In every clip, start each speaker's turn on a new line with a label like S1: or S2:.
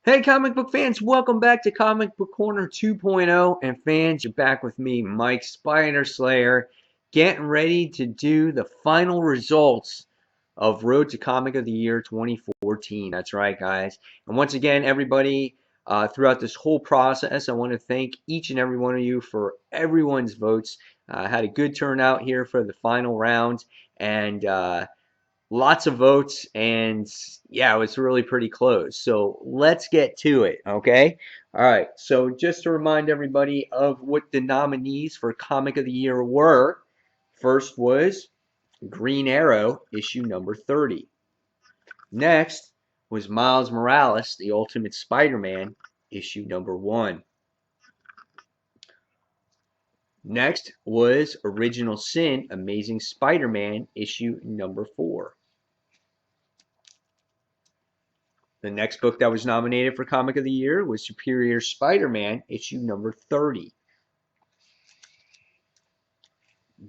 S1: Hey, comic book fans, welcome back to Comic Book Corner 2.0. And fans, you're back with me, Mike Spider Slayer, getting ready to do the final results of Road to Comic of the Year 2014. That's right, guys. And once again, everybody, throughout this whole process, I want to thank each and every one of you for everyone's votes. Had a good turnout here for the final round, and lots of votes, and yeah, it was really pretty close. So let's get to it, okay? All right, so just to remind everybody of what the nominees for Comic of the Year were. First was Green Arrow, issue number 30. Next was Miles Morales, The Ultimate Spider-Man, issue number 1. Next was Original Sin, Amazing Spider-Man, issue number 4. The next book that was nominated for Comic of the Year was Superior Spider-Man, issue number 30.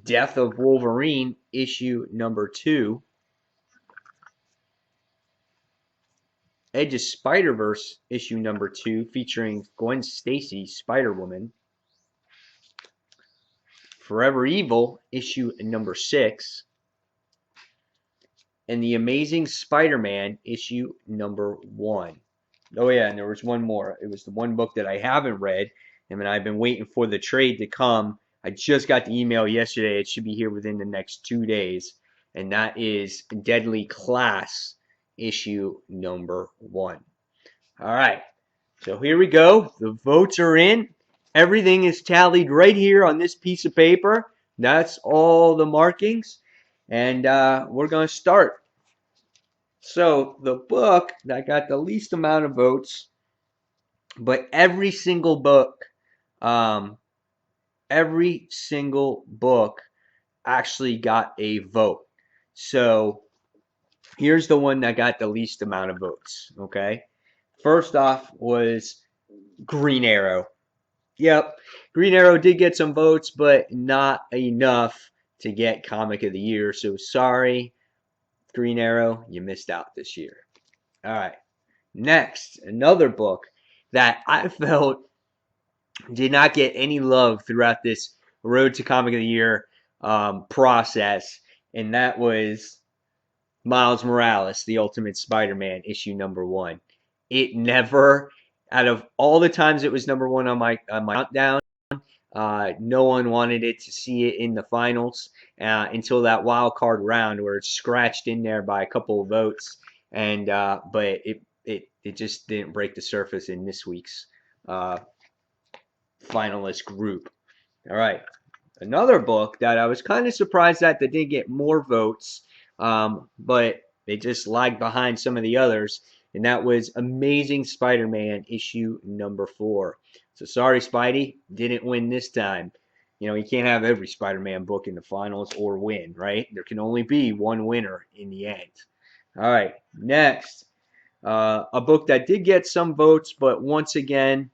S1: Death of Wolverine, issue number 2. Edge of Spider-Verse, issue number 2, featuring Gwen Stacy, Spider-Woman. Forever Evil, issue number 6. And The Amazing Spider-Man, issue number 1. Oh yeah, and there was one more. It was the one book that I haven't read, and I've been waiting for the trade to come. I just got the email yesterday. It should be here within the next 2 days, and that is Deadly Class, issue number 1. All right, so here we go. The votes are in. Everything is tallied right here on this piece of paper. That's all the markings, and we're going to start. So the book that got the least amount of votes, but every single book actually got a vote. So here's the one that got the least amount of votes, okay? First off was Green Arrow. Yep, Green Arrow did get some votes, but not enough to get Comic of the Year. So sorry, Green Arrow, you missed out this year. All right. Next, another book that I felt did not get any love throughout this Road to Comic of the Year process, and that was Miles Morales, The Ultimate Spider-Man, issue number 1. It never, out of all the times it was number 1 on my countdown, no one wanted it to see it in the finals until that wild card round where it's scratched in there by a couple of votes, and but it just didn't break the surface in this week's finalist group. All right, another book that I was kind of surprised that didn't get more votes, but they just lagged behind some of the others, and that was Amazing Spider-Man issue number 4. So sorry, Spidey, didn't win this time. You know, you can't have every Spider-Man book in the finals or win, right? There can only be one winner in the end. All right, next, a book that did get some votes, but once again,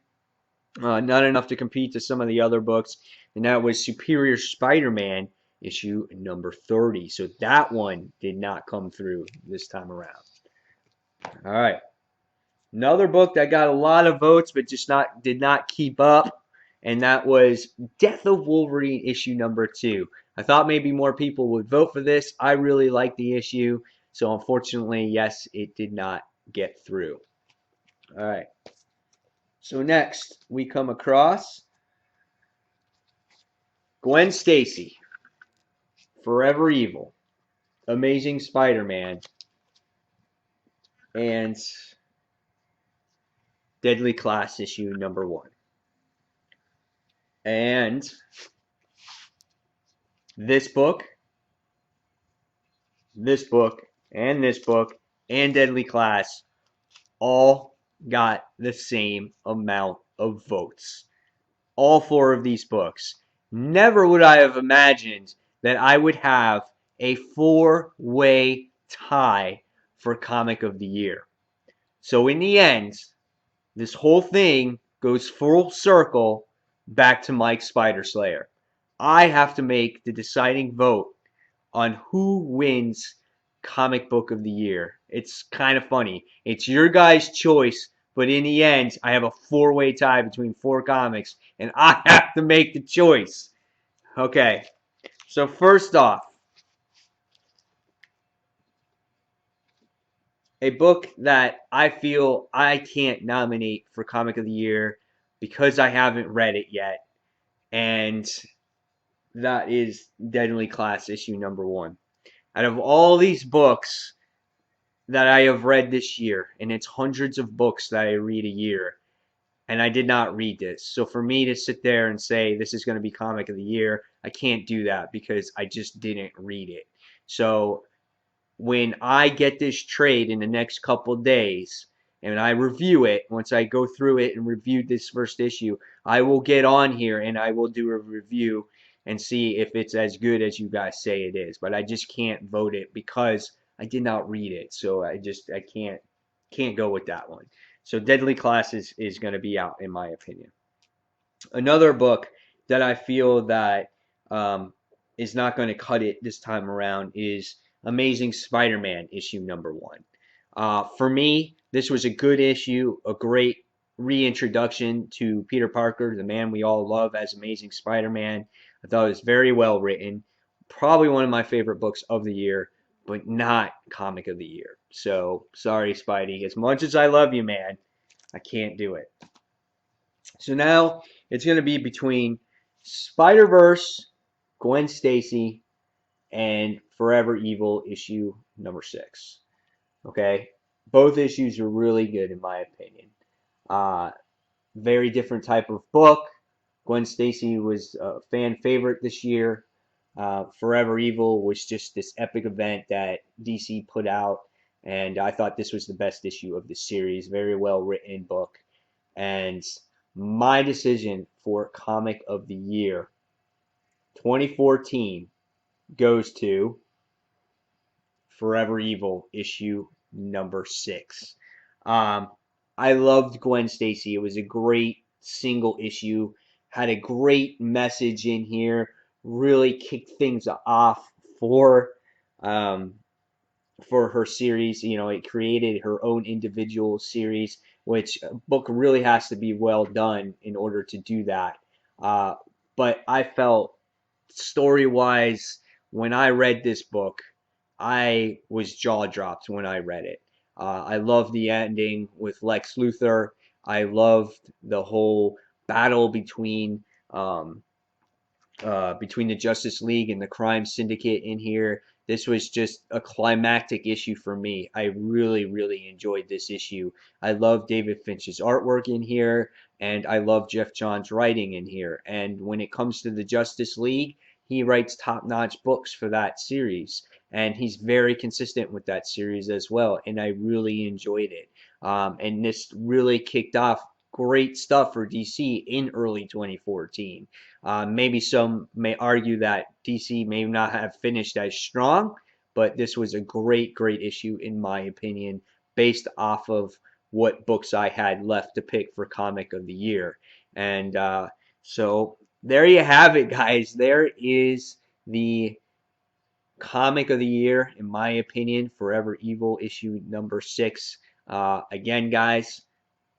S1: not enough to compete to some of the other books, and that was Superior Spider-Man issue number 30. So that one did not come through this time around. All right. Another book that got a lot of votes but just did not keep up, and that was Death of Wolverine issue number 2. I thought maybe more people would vote for this. I really like the issue, so unfortunately, yes, it did not get through. All right. So next, we come across Gwen Stacy, Forever Evil, Amazing Spider-Man, and Deadly Class issue number 1. And this book, and Deadly Class all got the same amount of votes. All 4 of these books. Never would I have imagined that I would have a 4-way tie for Comic of the Year. So in the end, this whole thing goes full circle back to Mike Spider Slayer. I have to make the deciding vote on who wins Comic Book of the Year. It's kind of funny. It's your guys' choice But in the end, I have a four-way tie between four comics, and I have to make the choice. Okay, so first off, a book that I feel I can't nominate for Comic of the Year because I haven't read it yet, and that is Deadly Class issue number 1. Out of all these books that I have read this year, and it's hundreds of books that I read a year, and I did not read this. So for me to sit there and say this is going to be Comic of the Year, I can't do that because I just didn't read it. So when I get this trade in the next couple days and I review it, once I go through it and review this first issue, I will get on here and I will do a review and see if it's as good as you guys say it is. But I just can't vote it because I did not read it. So I can't go with that one. So Deadly Class is going to be out in my opinion. Another book that I feel that is not going to cut it this time around is Amazing Spider-Man issue number 1. For me, this was a good issue, a great reintroduction to Peter Parker, the man we all love as Amazing Spider-Man. I thought it was very well written. Probably one of my favorite books of the year, but not Comic of the Year. So, sorry, Spidey. As much as I love you, man, I can't do it. So now it's going to be between Spider-Verse, Gwen Stacy, and Forever Evil issue number 6. Okay? Both issues are really good in my opinion. Very different type of book. Gwen Stacy was a fan favorite this year. Forever Evil was just this epic event that DC put out, and I thought this was the best issue of the series. Very well written book. And my decision for Comic of the Year 2014 goes to Forever Evil issue number 6. I loved Gwen Stacy. It was a great single issue. Had a great message in here. Really kicked things off um, for her series. You know, it created her own individual series, which a book really has to be well done in order to do that. Uh, but I felt story wise, when I read this book, I was jaw dropped when I read it. I loved the ending with Lex Luthor. I loved the whole battle between the Justice League and the Crime Syndicate in here. This was just a climactic issue for me. I really, really enjoyed this issue. I love David Finch's artwork in here, and I love Jeff Johns' writing in here. And when it comes to the Justice League, he writes top-notch books for that series, and he's very consistent with that series as well, and I really enjoyed it. And this really kicked off great stuff for DC in early 2014. Maybe some may argue that DC may not have finished as strong, but this was a great, great issue in my opinion, based off of what books I had left to pick for Comic of the Year. And so there you have it, guys. There is the Comic of the Year, in my opinion, Forever Evil issue number 6. Again, guys,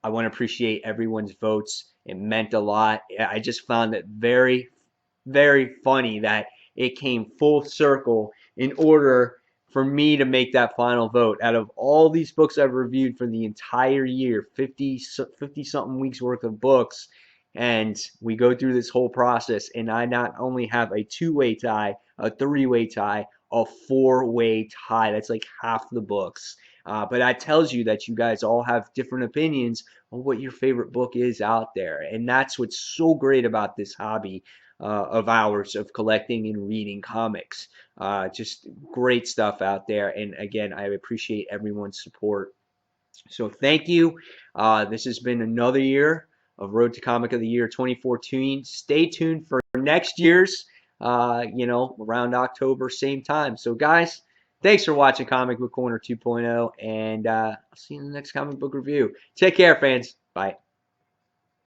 S1: I want to appreciate everyone's votes. It meant a lot. I just found it very, very funny that it came full circle in order for me to make that final vote. Out of all these books I've reviewed for the entire year, 50 something weeks worth of books, and we go through this whole process, and I not only have a 2-way tie, a 3-way tie, a 4-way tie. That's like half the books. But that tells you that you guys all have different opinions on what your favorite book is out there. And that's what's so great about this hobby of ours of collecting and reading comics. Just great stuff out there. And again, I appreciate everyone's support. So thank you. This has been another year of Road to Comic of the Year 2014. Stay tuned for next year's, around October, same time. So guys, thanks for watching Comic Book Corner 2.0, and I'll see you in the next comic book review. Take care, fans. Bye.